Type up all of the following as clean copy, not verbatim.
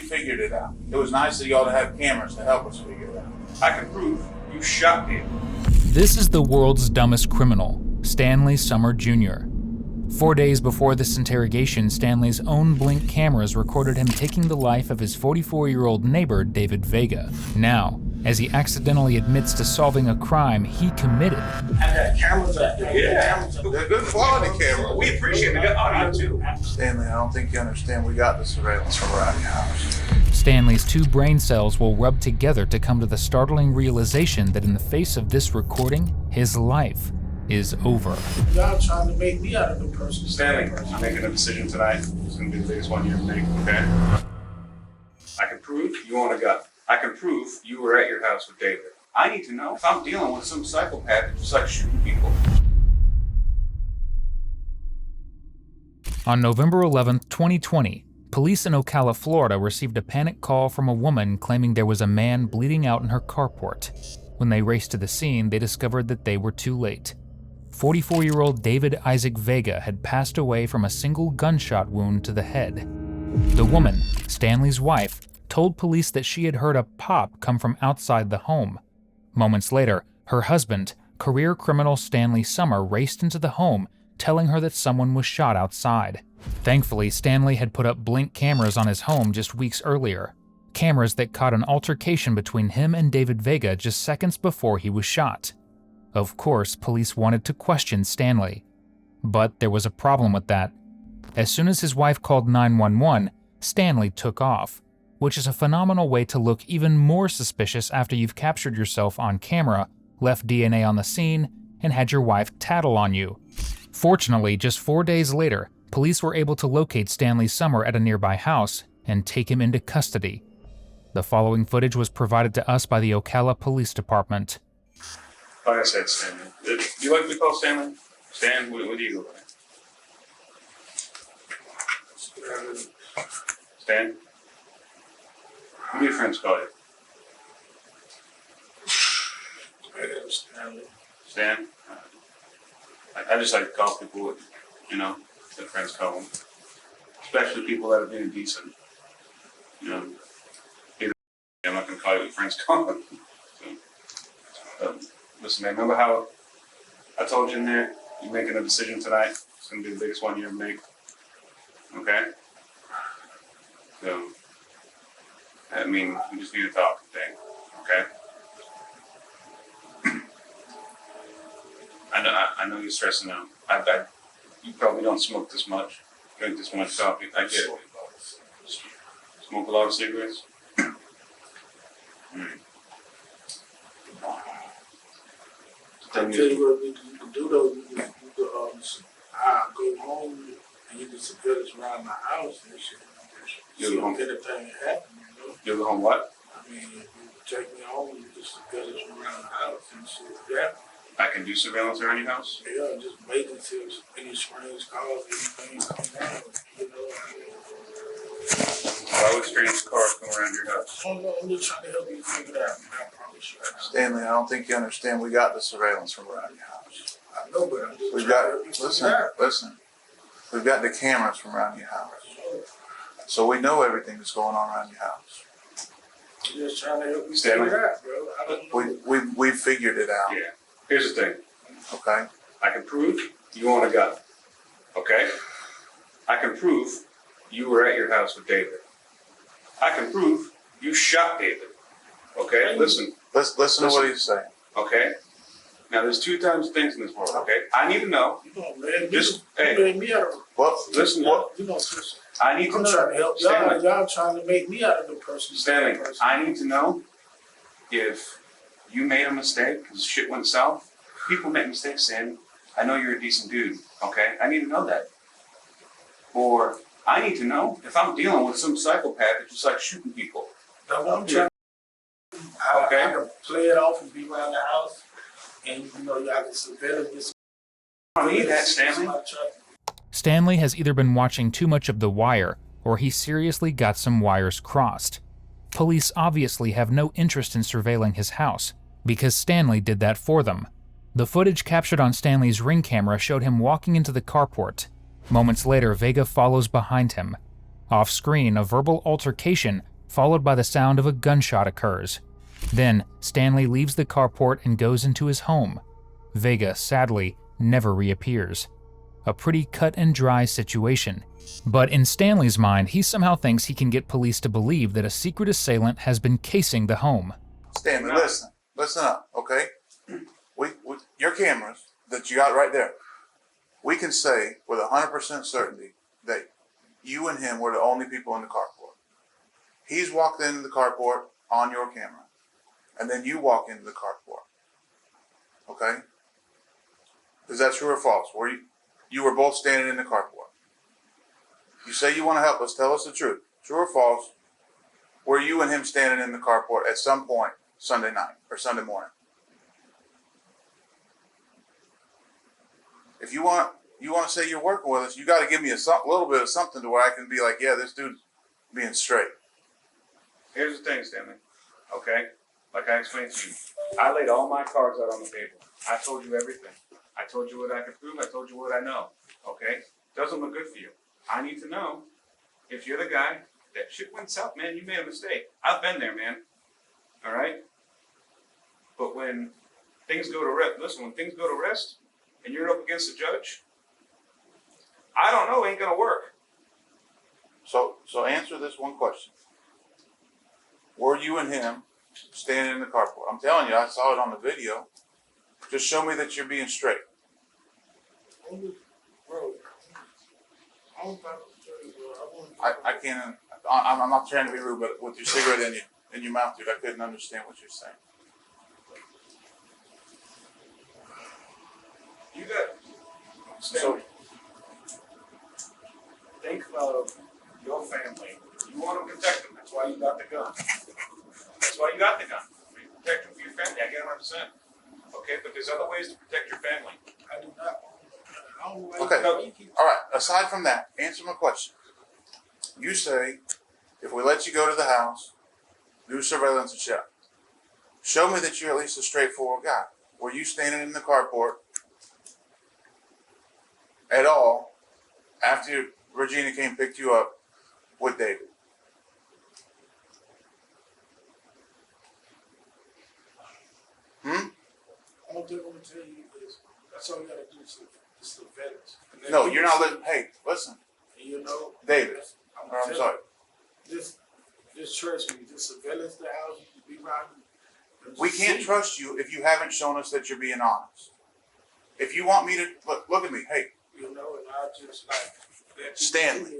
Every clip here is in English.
figured it out. It was nice of y'all to have cameras to help us figure it out. I can prove you shot David. This is the world's dumbest criminal, Stanley Summer Jr. 4 days before this interrogation, Stanley's own Blink cameras recorded him taking the life of his 44-year-old neighbor, David Vega. Now, as he accidentally admits to solving a crime he committed. I got cameras out there. Yeah. They're good quality cameras. We appreciate the good audio too. Stanley, I don't think you understand. We got the surveillance from around your house. Stanley's two brain cells will rub together to come to the startling realization that in the face of this recording, his life is over. Y'all trying to make me out of the person. Stanley, I'm making a decision tonight. It's gonna be the biggest one you ever make, okay? I can prove you own a gun. I can prove you were at your house with David. I need to know if I'm dealing with some psychopath that just likes shooting people. On November 11, 2020, police in Ocala, Florida received a panic call from a woman claiming there was a man bleeding out in her carport. When they raced to the scene, they discovered that they were too late. 44-year-old David Isaac Vega had passed away from a single gunshot wound to the head. The woman, Stanley's wife, told police that she had heard a pop come from outside the home. Moments later, her husband, career criminal Stanley Summer, raced into the home, telling her that someone was shot outside. Thankfully, Stanley had put up Blink cameras on his home just weeks earlier, cameras that caught an altercation between him and David Vega just seconds before he was shot. Of course, police wanted to question Stanley, but there was a problem with that. As soon as his wife called 911, Stanley took off, which is a phenomenal way to look even more suspicious after you've captured yourself on camera, left DNA on the scene, and had your wife tattle on you. Fortunately, just 4 days later, police were able to locate Stanley Summer at a nearby house and take him into custody. The following footage was provided to us by the Ocala Police Department. Like I said, Stanley. Do you like to be called Stanley? Stan, what do you go by? Stan? What do your friends call you? Stanley. Stan? I just like to call people what, their friends call them. Especially people that are being decent. I'm not going to call you what your friends call them. Listen, man, remember how I told you in there, you're making a decision tonight? It's going to be the biggest one you ever make. Okay? So, we just need to talk today. Okay? I know you're stressing out. You probably don't smoke this much, drink this much coffee. I get it. Smoke a lot of cigarettes? I tell you what you can do though, you can go home and you can surveil us around the house and shit. You go home? Anything happen, You go home what? I mean, if you take me home, you can surveil us around the house and shit. Yeah. I can do surveillance around your house? Yeah, just wait until any strange calls, anything come down, Why would strange cars come around your house? I'm just trying to help you figure it out. I promise you. Stanley, I don't think you understand. We got the surveillance from around your house. I know, but I'm just We've trying got, to help you figure it out. listen. We've got the cameras from around your house. So we know everything that's going on around your house. I'm just trying to help you Stanley. figure it out, bro. I don't know. We figured it out. Yeah. Here's the thing. Okay? I can prove you own a gun. Okay? I can prove you were at your house with David. I can prove you shot David. Okay? Listen. Listen to what he's saying. Okay? Now, there's two types of things in this world, okay? I need to know. You don't let me out of Well, Listen, You know, listen. I need to I'm know. trying to help y'all. Stanley, Y'all trying to make me out of the person. Stanley, I need to know if you made a mistake because shit went south. People make mistakes, Stanley. I know you're a decent dude, okay? I need to know that. Or I need to know if I'm dealing with some psychopath that just likes shooting people. That's what I'm trying. I can play it off and be around the house, and y'all can surveil this. I don't need that, Stanley. Stanley has either been watching too much of The Wire, or he seriously got some wires crossed. Police obviously have no interest in surveilling his house, because Stanley did that for them. The footage captured on Stanley's Ring camera showed him walking into the carport. Moments later, Vega follows behind him. Off-screen, a verbal altercation followed by the sound of a gunshot occurs. Then, Stanley leaves the carport and goes into his home. Vega, sadly, never reappears. A pretty cut and dry situation. But in Stanley's mind, he somehow thinks he can get police to believe that a secret assailant has been casing the home. Stanley, listen up, okay? We your cameras that you got right there, we can say with 100% certainty that you and him were the only people in the carport. He's walked into the carport on your camera, and then you walk into the carport, okay? Is that true or false? You were both standing in the carport. You say you want to help us. Tell us the truth. True or false? Were you and him standing in the carport at some point Sunday night or Sunday morning? If you want to say you're working with us, you got to give me a little bit of something to where I can be like, yeah, this dude's being straight. Here's the thing, Stanley. Okay? Like I explained to you, I laid all my cards out on the table. I told you everything. I told you what I could prove. I told you what I know. Okay? Doesn't look good for you. I need to know if you're the guy that shit went south, man. You made a mistake. I've been there, man. All right? But when things go to rest, listen, when things go to rest and you're up against the judge, I don't know, it ain't going to work. So answer this one question. Were you and him standing in the carport? I'm telling you, I saw it on the video. Just show me that you're being straight. Bro, I can't. I'm not trying to be rude, but with your cigarette in your mouth, dude, I couldn't understand what you're saying. You got, Stanley, think of your family. You want to protect them. That's why you got the gun. That's why you got the gun. You protect them for your family. I get 100%. Okay, but there's other ways to protect your family. I do not. Okay. All right. Aside from that, answer my question. You say, if we let you go to the house, do surveillance and check. Show me that you're at least a straightforward guy. Were you standing in the carport at all after Regina came and picked you up with David? All they're going to tell you is that's all you got to do is surveillance. No, you're not listening. Hey, listen. And you know, David. I'm sorry. Just trust me. Just surveillance the house. You be around. We can't trust you if you haven't shown us that you're being honest. If you want me to look at me, hey. You know, and I just like Stanley.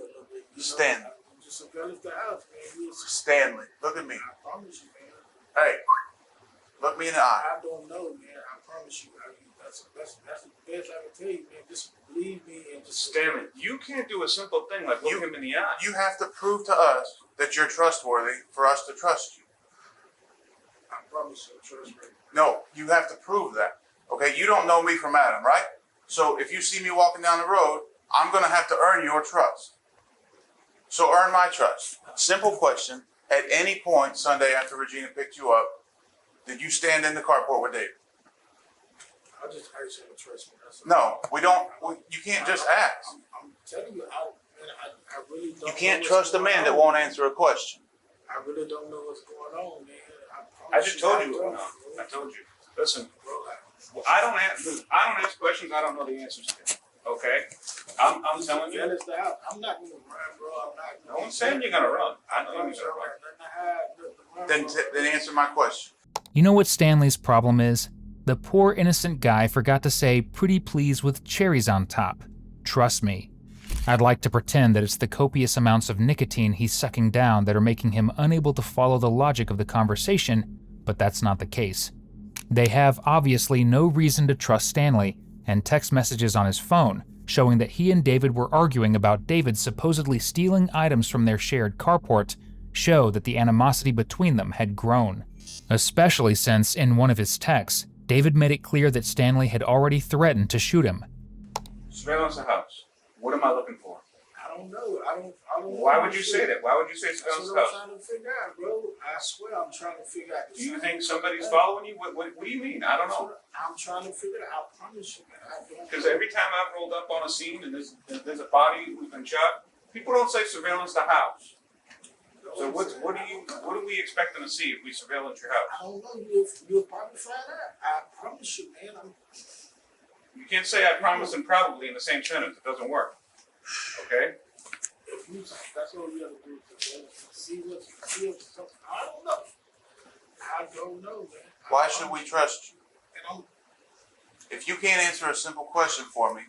Stanley. Just surveillance the house, man. Stanley, look at me. I promise you, man. Hey, look me in the eye. I don't know, man. I promise you. That's the best I can tell you, man. Just believe me and just Stanley, you can't do a simple thing like look him in the eye. You have to prove to us that you're trustworthy for us to trust you. I promise you, trust me. No, you have to prove that. Okay, you don't know me from Adam, right? So if you see me walking down the road, I'm going to have to earn your trust. So earn my trust. Simple question. At any point Sunday after Regina picked you up, did you stand in the carport with David? I just ask you to trust me. No, we don't. You can't just ask. I'm telling you, I really don't. You can't trust a man that won't answer a question. I really don't know what's going on, man. I just told you. I told you. Listen, I don't ask questions I don't know the answers to. Okay, I'm telling you. I'm not gonna run, bro. No one's saying you're gonna run. I know you're gonna run. Then answer my question. You know what Stanley's problem is? The poor innocent guy forgot to say pretty please with cherries on top. Trust me. I'd like to pretend that it's the copious amounts of nicotine he's sucking down that are making him unable to follow the logic of the conversation, but that's not the case. They have obviously no reason to trust Stanley, and text messages on his phone showing that he and David were arguing about David supposedly stealing items from their shared carport show that the animosity between them had grown. Especially since, in one of his texts, David made it clear that Stanley had already threatened to shoot him. Surveillance the house. What am I looking for? I don't know. I don't Why would you say that? Why would you say surveillance the house? That's what I'm trying to figure out, bro. I swear I'm trying to figure out. Do you think somebody's following you? What do you mean? I don't know. I'm trying to figure it out. I promise you, man. I don't. Because every time I've rolled up on a scene and there's a body who's been shot, people don't say surveillance the house. So what do you? we expecting to see if we surveillance your house? I don't know. You'll probably find out. I promise you, man. You can't say I promise and probably in the same sentence. It doesn't work. Okay? If you, that's all you have to do. See what's something. I don't know. I don't know, man. Why should we trust you? And If you can't answer a simple question for me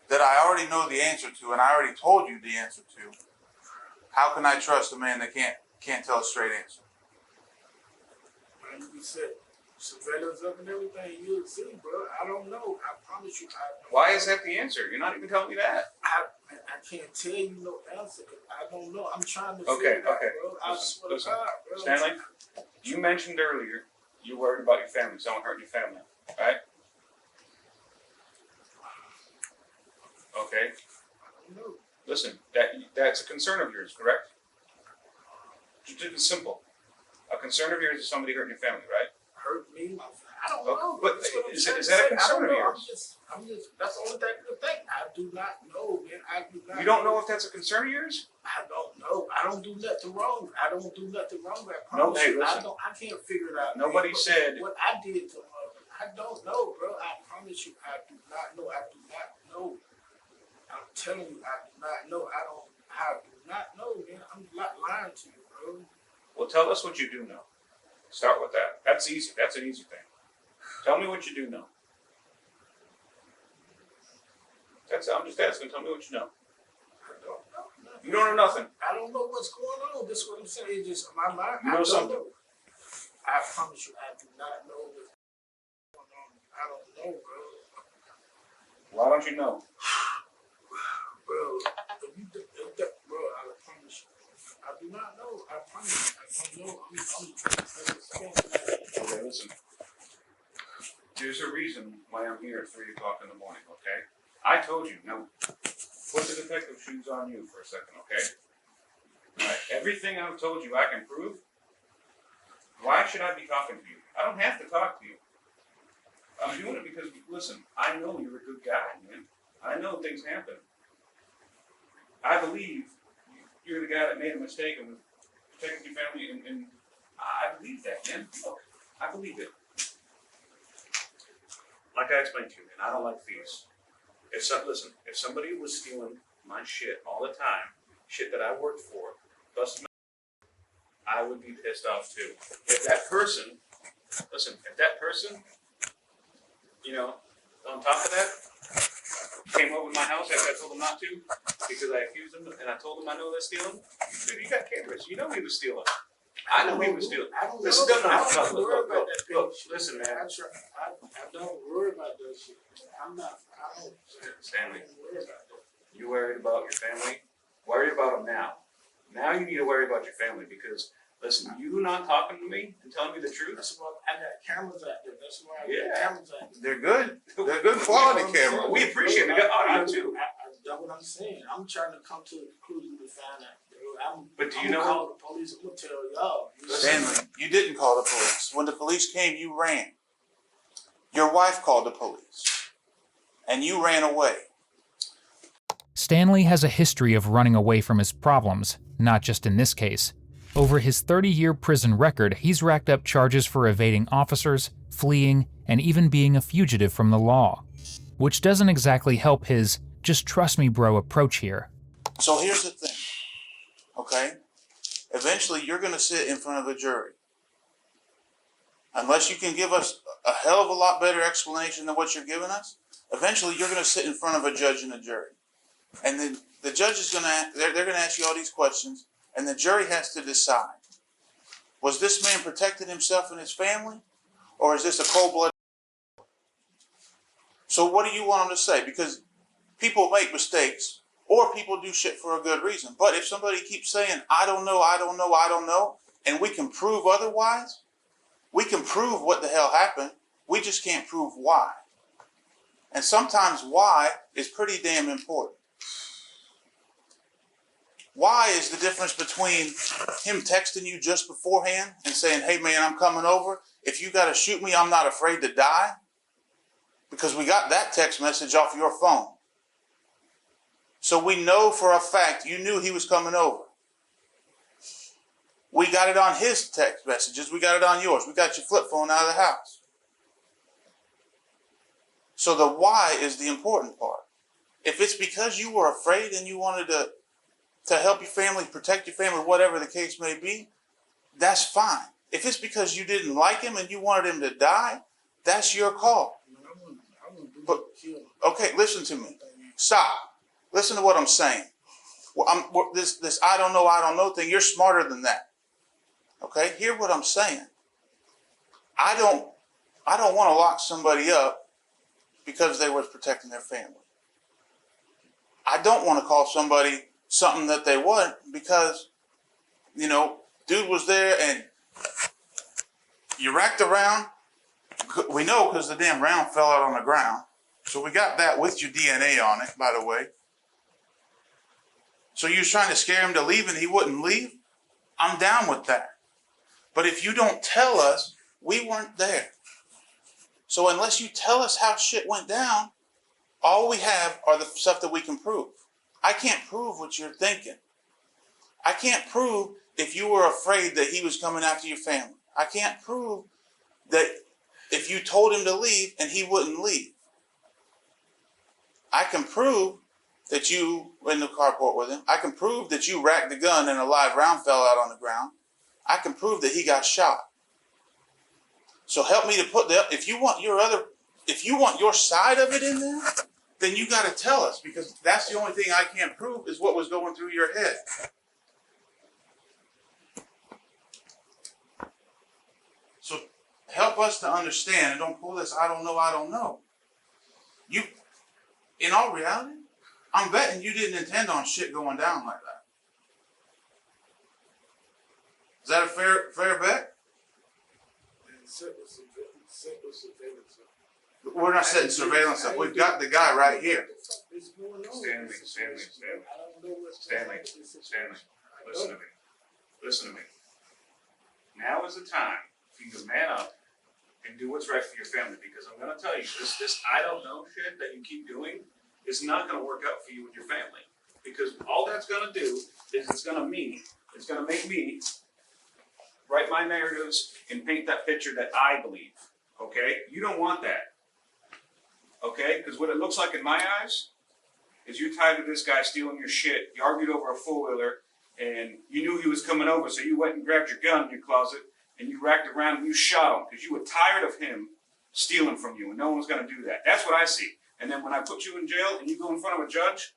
that I already know the answer to and I already told you the answer to, how can I trust a man that can't tell a straight answer? like you said, surveillance up and everything, you'll see, bro. I don't know. I promise you. Why is that the answer? You're not even telling me that. I can't tell you no answer. I don't know. I'm trying to Okay, figure it out, okay. bro. I swear Listen, to God, bro. Stanley, you mentioned earlier you worried about your family, someone hurting your family, right? Okay. I don't know. Listen, that's a concern of yours, correct? Just keep it simple. A concern of yours is somebody hurting your family, right? Hurt me, my friend. I don't Oh, know. but That's what I'm is trying that to a say. concern I of don't know. yours? I'm just. That's the only thing to think. I do not know, man. I do not. You don't know if that's a concern of yours? I don't know. I don't do nothing wrong. I don't do nothing wrong. I No, promise hey, you. listen. I can't figure it out. Nobody man. said- What I did to her. I don't know, bro. I promise you. I do not know. I do not know. I'm telling you, I do not know. I do not know, man. I'm not lying to you, bro. Well, tell us what you do know. Start with that. That's easy. That's an easy thing. Tell me what you do know. I'm just asking. Tell me what you know. I don't know. Nothing. You don't know nothing. I don't know what's going on. This is what I'm saying. It's just my mind. You know I don't something. know. I promise you, I do not know what's going on. I don't know, bro. Why don't you know? Bro, bro, I promise you. I do not know. I promise you. I don't know. Okay, listen. There's a reason why I'm here at 3 o'clock in the morning, okay? I told you, now, put the detective shoes on you for a second, okay? All right, everything I've told you I can prove. Why should I be talking to you? I don't have to talk to you. I'm doing it because, listen, I know you're a good guy, man. I know things happen. I believe you're the guy that made a mistake and was protecting your family, and I believe that, man. Look, I believe it. Like I explained to you, man, I don't like thieves. Listen, if somebody was stealing my shit all the time, shit that I worked for, plus I would be pissed off too. If that person, you know, on top of that, came over to my house after I told him not to, because I accused him and I told him I know they're stealing, dude, you got cameras. You know he was stealing. I know he was stealing. I don't This know. is done. I don't worry about that Look, shit. listen, man. I don't worry about that shit. I don't. Stanley, I don't worry about that. you worried about your family? Worry about them now. Now you need to worry about your family because, listen, you not talking to me and telling me the truth. That's why I got cameras out there. That's why I Yeah. got cameras out there. They're good. They're good quality cameras. We appreciate it. We got audio too. That's what I'm saying. I'm trying to come to a conclusion to find out. But do you I'm know- gonna call the police? I'm gonna tell y'all. Stanley, you didn't call the police. When the police came, you ran. Your wife called the police. And you ran away. Stanley has a history of running away from his problems, not just in this case. Over his 30-year prison record, he's racked up charges for evading officers, fleeing, and even being a fugitive from the law. Which doesn't exactly help his "just trust me bro" approach here. So here's the thing, okay? Eventually, you're going to sit in front of a jury. Unless you can give us a hell of a lot better explanation than what you're giving us, eventually you're going to sit in front of a judge and a jury. And then the judge is going to, they're going to ask you all these questions, and the jury has to decide. Was this man protecting himself and his family? Or is this a cold-blooded? So what do you want them to say? Because people make mistakes, or people do shit for a good reason. But if somebody keeps saying, I don't know, I don't know, I don't know, and we can prove otherwise, we can prove what the hell happened. We just can't prove why. And sometimes why is pretty damn important. Why is the difference between him texting you just beforehand and saying, hey man, I'm coming over. If you got to shoot me, I'm not afraid to die. Because we got that text message off your phone. So we know for a fact you knew he was coming over. We got it on his text messages. We got it on yours. We got your flip phone out of the house. So the why is the important part. If it's because you were afraid and you wanted to help your family, protect your family, whatever the case may be, that's fine. If it's because you didn't like him and you wanted him to die, that's your call. But okay, listen to me. Stop. Listen to what I'm saying. This I don't know thing. You're smarter than that. Okay, hear what I'm saying. I don't want to lock somebody up because they were protecting their family. I don't want to call somebody something that they weren't because, dude was there and you racked around. We know because the damn round fell out on the ground. So we got that with your DNA on it, by the way. So you was trying to scare him to leave and he wouldn't leave? I'm down with that. But if you don't tell us, we weren't there. So unless you tell us how shit went down, all we have are the stuff that we can prove. I can't prove what you're thinking. I can't prove if you were afraid that he was coming after your family. I can't prove that if you told him to leave and he wouldn't leave. I can prove that you were in the carport with him. I can prove that you racked the gun and a live round fell out on the ground. I can prove that he got shot. So help me to put that. If you want your side of it in there, then you got to tell us, because that's the only thing I can't prove is what was going through your head. So help us to understand and don't pull this I don't know. You, in all reality, I'm betting you didn't intend on shit going down like that. Is that a fair bet? We're not setting surveillance up. We've got the guy right here. Stanley. Listen to me. Now is the time for you to man up and do what's right for your family, because I'm going to tell you, this I don't know shit that you keep doing is not going to work out for you and your family. Because all that's going to do is it's going to make me write my narratives and paint that picture that I believe. Okay? You don't want that. Okay? Because what it looks like in my eyes is you're tied to this guy stealing your shit. You argued over a four-wheeler, and you knew he was coming over, so you went and grabbed your gun in your closet, and you racked around and you shot him because you were tired of him stealing from you, and no one was going to do that. That's what I see. And then when I put you in jail and you go in front of a judge,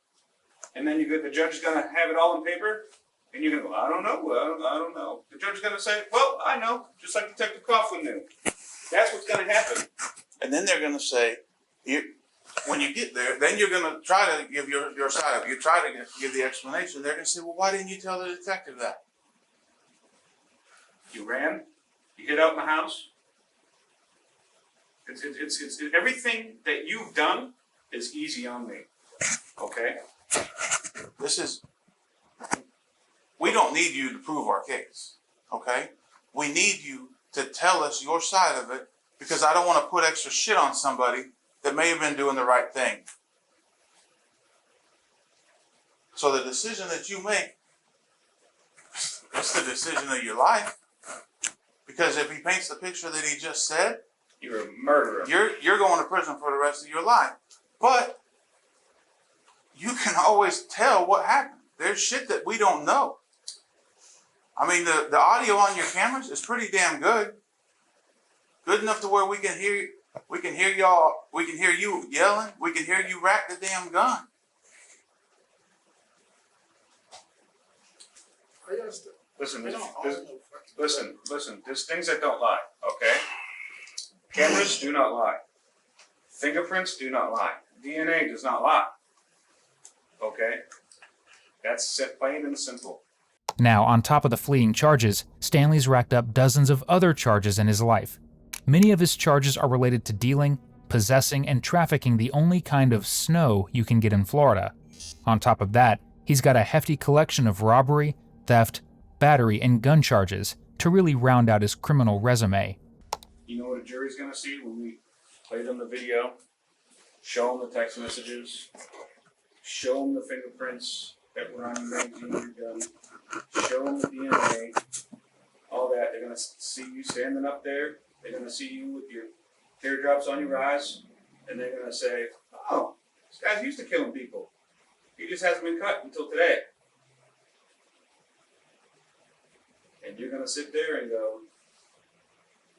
and then the judge is going to have it all in paper, and you're going to go, I don't know. The judge is going to say, well, I know, just like Detective Coughlin knew. That's what's going to happen. And then they're going to say, when you get there, then you're going to try to give your side up. You try to give the explanation. They're going to say, well, why didn't you tell the detective that? You ran. You hid out in the house. It's everything that you've done is easy on me. Okay? We don't need you to prove our case. Okay? We need you to tell us your side of it, because I don't want to put extra shit on somebody that may have been doing the right thing. So the decision that you make, it's the decision of your life. Because if he paints the picture that he just said, you're a murderer. You're going to prison for the rest of your life. But you can always tell what happened. There's shit that we don't know. I mean, the audio on your cameras is pretty damn good. Good enough to where we can hear y'all, we can hear you yelling, we can hear you rack the damn gun. Listen, there's things that don't lie, okay? Cameras do not lie. Fingerprints do not lie. DNA does not lie. Okay? That's plain and simple. Now, on top of the fleeing charges, Stanley's racked up dozens of other charges in his life. Many of his charges are related to dealing, possessing, and trafficking the only kind of snow you can get in Florida. On top of that, he's got a hefty collection of robbery, theft, battery, and gun charges to really round out his criminal resume. You know what a jury's going to see when we play them the video, show them the text messages, show them the fingerprints that were on your gun, show them the DNA, see you standing up there. They're gonna see you with your teardrops on your eyes, and they're gonna say, "Oh, this guy's used to killing people. He just hasn't been cut until today." And you're gonna sit there and go,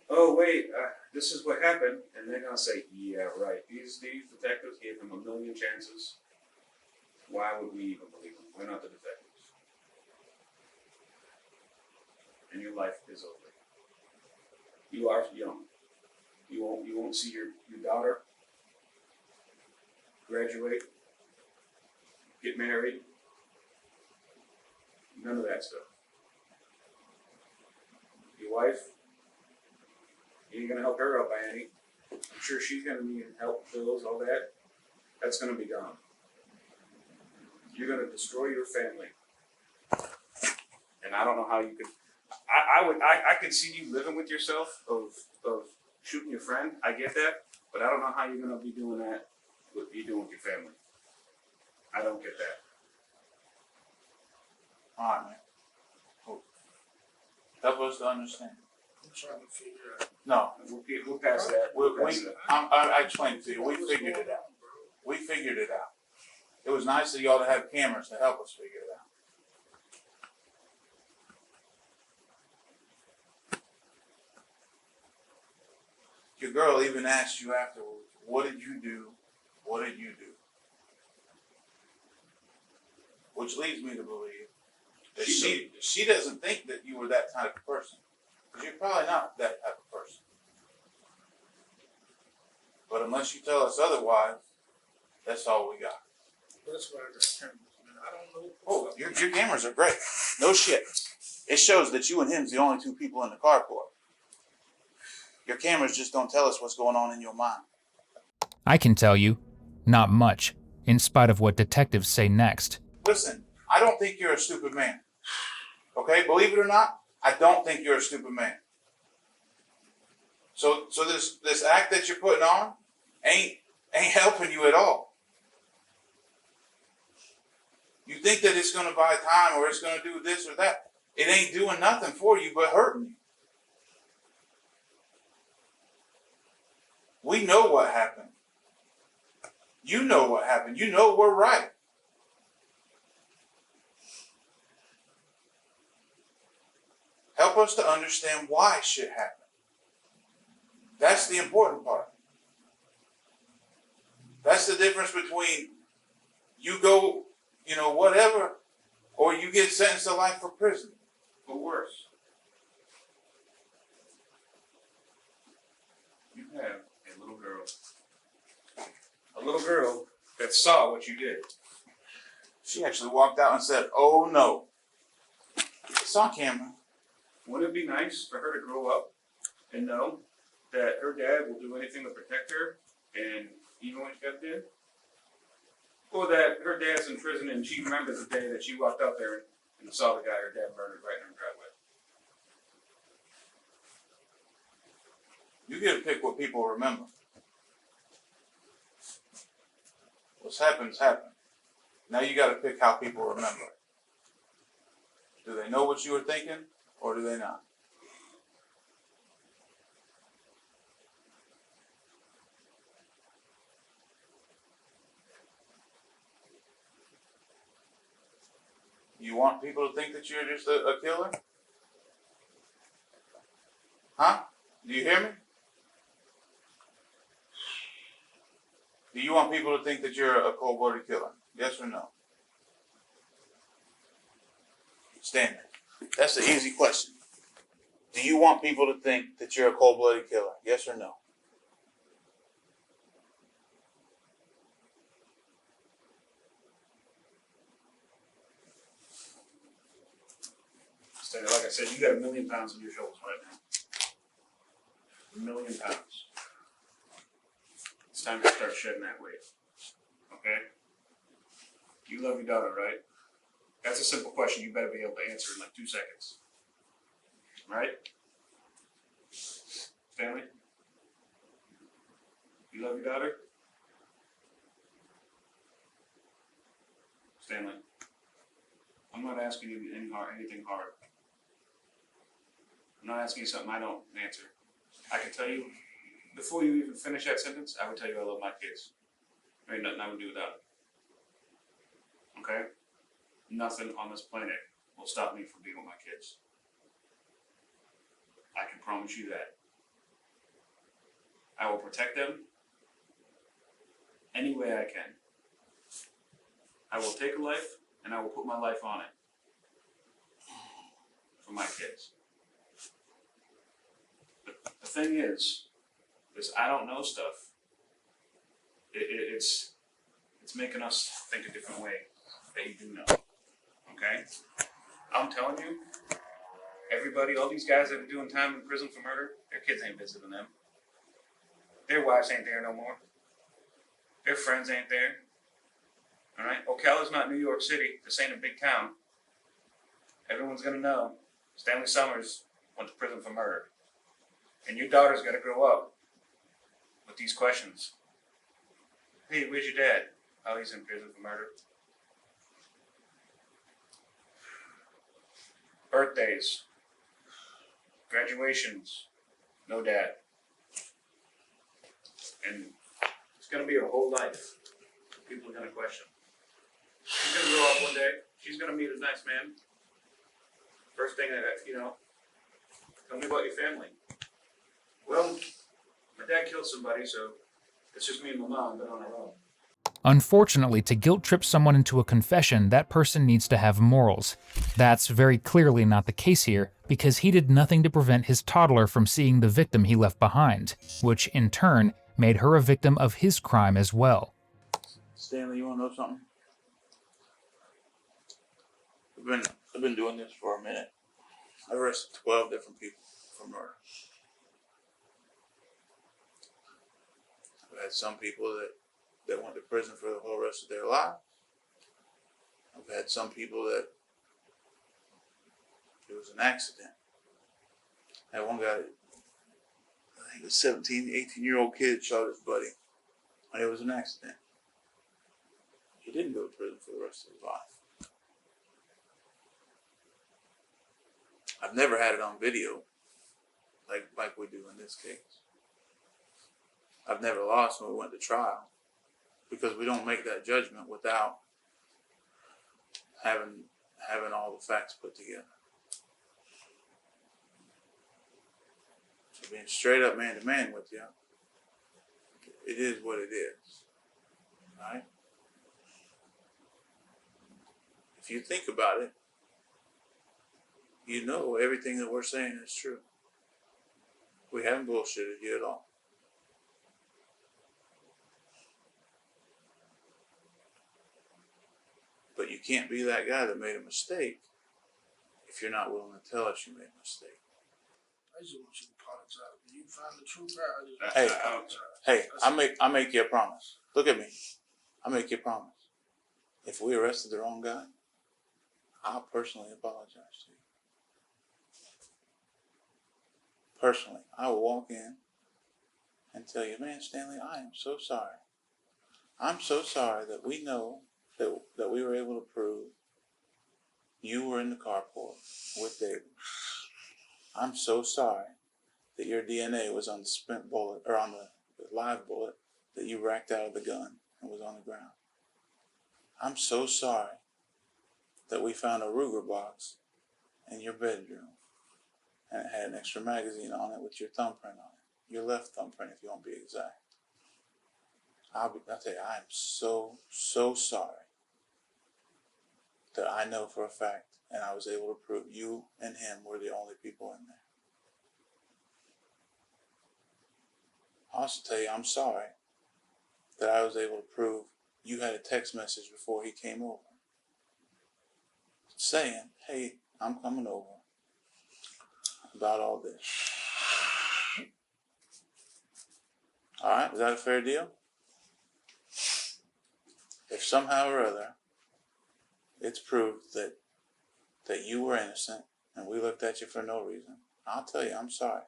"Oh wait, this is what happened," and they're gonna say, "Yeah, right. These detectives gave him a million chances. Why would we even believe them? We're not the detectives." And your life is over. You are young. You won't see your daughter graduate, get married, none of that stuff. Your wife, you ain't gonna help her out by any. I'm sure she's gonna need help, bills, all that. That's gonna be gone. You're gonna destroy your family. And I don't know how you could. I could see you living with yourself of shooting your friend. I get that, but I don't know how you're gonna be doing that. What you doing with your family? I don't get that. All right, man. Cool. Help us to understand. I'm trying to figure out. No, We'll pass that. I explained to you. We figured it out. We figured it out. It was nice of y'all to have cameras to help us figure it out. Your girl even asked you afterwards, "What did you do? What did you do?" Which leads me to believe that she doesn't think that you were that type of person. Because you're probably not that type of person. But unless you tell us otherwise, that's all we got. That's why I got cameras, man. I don't know. Oh, your cameras are great. No shit. It shows that you and him's the only two people in the carport. Your cameras just don't tell us what's going on in your mind. I can tell you, not much, in spite of what detectives say next. Listen, I don't think you're a stupid man. Okay, believe it or not, I don't think you're a stupid man. So this act that you're putting on ain't helping you at all. You think that it's gonna buy time or it's gonna do this or that. It ain't doing nothing for you but hurting you. We know what happened. You know what happened. You know we're right. Help us to understand why shit happened. That's the important part. That's the difference between you go, whatever, or you get sentenced to life for prison. Or worse. You have a little girl. A little girl that saw what you did. She actually walked out and said, "Oh no." It's on camera. Wouldn't it be nice for her to grow up and know that her dad will do anything to protect her, and even when she got dead? Or that her dad's in prison and she remembers the day that she walked out there and saw the guy her dad murdered right in her driveway? You get to pick what people remember. What's happened's happened. Now you got to pick how people remember it. Do they know what you were thinking, or do they not? You want people to think that you're just a killer? Huh? Do you hear me? Do you want people to think that you're a cold-blooded killer? Yes or no? Stand there. That's the easy question. Do you want people to think that you're a cold-blooded killer? Yes or no? Like I said, you got 1 million pounds on your shoulders right now. 1 million pounds. It's time to start shedding that weight. Okay? You love your daughter, right? That's a simple question you better be able to answer in like 2 seconds. Right? Stanley? You love your daughter? Stanley? I'm not asking you anything hard. I'm not asking you something I don't answer. I can tell you, before you even finish that sentence, I would tell you I love my kids. There ain't nothing I would do without it. Okay? Nothing on this planet will stop me from being with my kids. I can promise you that. I will protect them any way I can. I will take a life and I will put my life on it for my kids. The thing is I don't know stuff. It's making us think a different way that you do know. Okay? I'm telling you, everybody, all these guys that are doing time in prison for murder, their kids ain't visiting them. Their wives ain't there no more. Their friends ain't there. All right? Ocala's not New York City. This ain't a big town. Everyone's gonna know Stanley Summers went to prison for murder. And your daughter's gotta grow up with these questions. Hey, where's your dad? Oh, he's in prison for murder. Birthdays, graduations, no dad. And it's gonna be her whole life. People are gonna question. She's gonna grow up one day. She's gonna meet a nice man. First thing that, tell me about your family. Well, my dad killed somebody, so it's just me and my mom, but on our own. Unfortunately, to guilt trip someone into a confession, that person needs to have morals. That's very clearly not the case here, because he did nothing to prevent his toddler from seeing the victim he left behind, which in turn made her a victim of his crime as well. Stanley, you want to know something? I've been doing this for a minute. I arrested 12 different people for murder. I've had some people that went to prison for the whole rest of their lives. I've had some people that it was an accident. I had one guy, I think a 17, 18-year-old kid shot his buddy, and it was an accident. He didn't go to prison for the rest of his life. I've never had it on video like we do in this case. I've never lost when we went to trial because we don't make that judgment without having all the facts put together. So being straight up man to man with you, it is what it is, right? If you think about it, you know everything that we're saying is true. We haven't bullshitted you at all. But you can't be that guy that made a mistake if you're not willing to tell us you made a mistake. I just want you to apologize. When you find the truth out, I just want you to apologize. Hey, I make you a promise. Look at me. I make you a promise. If we arrested the wrong guy, I'll personally apologize to you. Personally, I will walk in and tell you, man, Stanley, I am so sorry. I'm so sorry that we know that we were able to prove you were in the carport with David. I'm so sorry that your DNA was on the spent bullet, or on the live bullet that you racked out of the gun and was on the ground. I'm so sorry that we found a Ruger box in your bedroom and it had an extra magazine on it with your thumbprint on it. Your left thumbprint, if you want to be exact. I'll tell you, I am so sorry that I know for a fact, and I was able to prove you and him were the only people in there. I'll also tell you, I'm sorry that I was able to prove you had a text message before he came over saying, hey, I'm coming over about all this. All right, is that a fair deal? If somehow or other it's proved that you were innocent and we looked at you for no reason, I'll tell you, I'm sorry.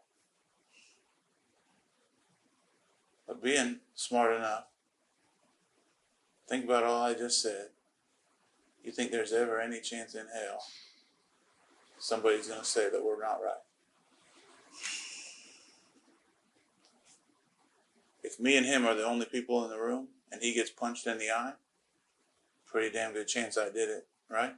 But being smart enough, think about all I just said. You think there's ever any chance in hell somebody's going to say that we're not right? if me and him are the only people in the room and he gets punched in the eye, pretty damn good chance I did it, right?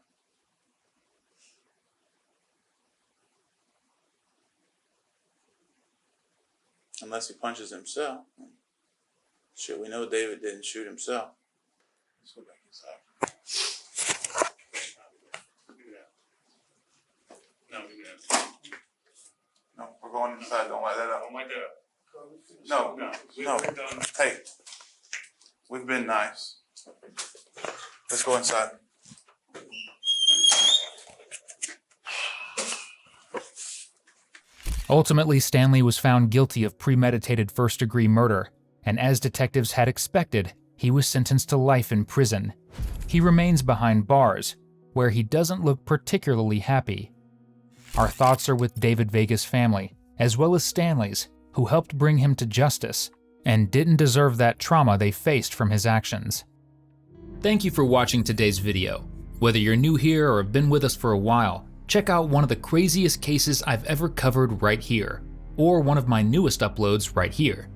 Unless he punches himself. Shit, we know David didn't shoot himself. Let's go back inside. No, we're going inside. Don't light that up. Don't light that up. No, No. no. We're done. Hey, we've been nice. Let's go inside. Ultimately, Stanley was found guilty of premeditated first-degree murder, and as detectives had expected, he was sentenced to life in prison. He remains behind bars, where he doesn't look particularly happy. Our thoughts are with David Vega's family, as well as Stanley's, who helped bring him to justice, and didn't deserve that trauma they faced from his actions. Thank you for watching today's video. Whether you're new here or have been with us for a while, check out one of the craziest cases I've ever covered right here, or one of my newest uploads right here.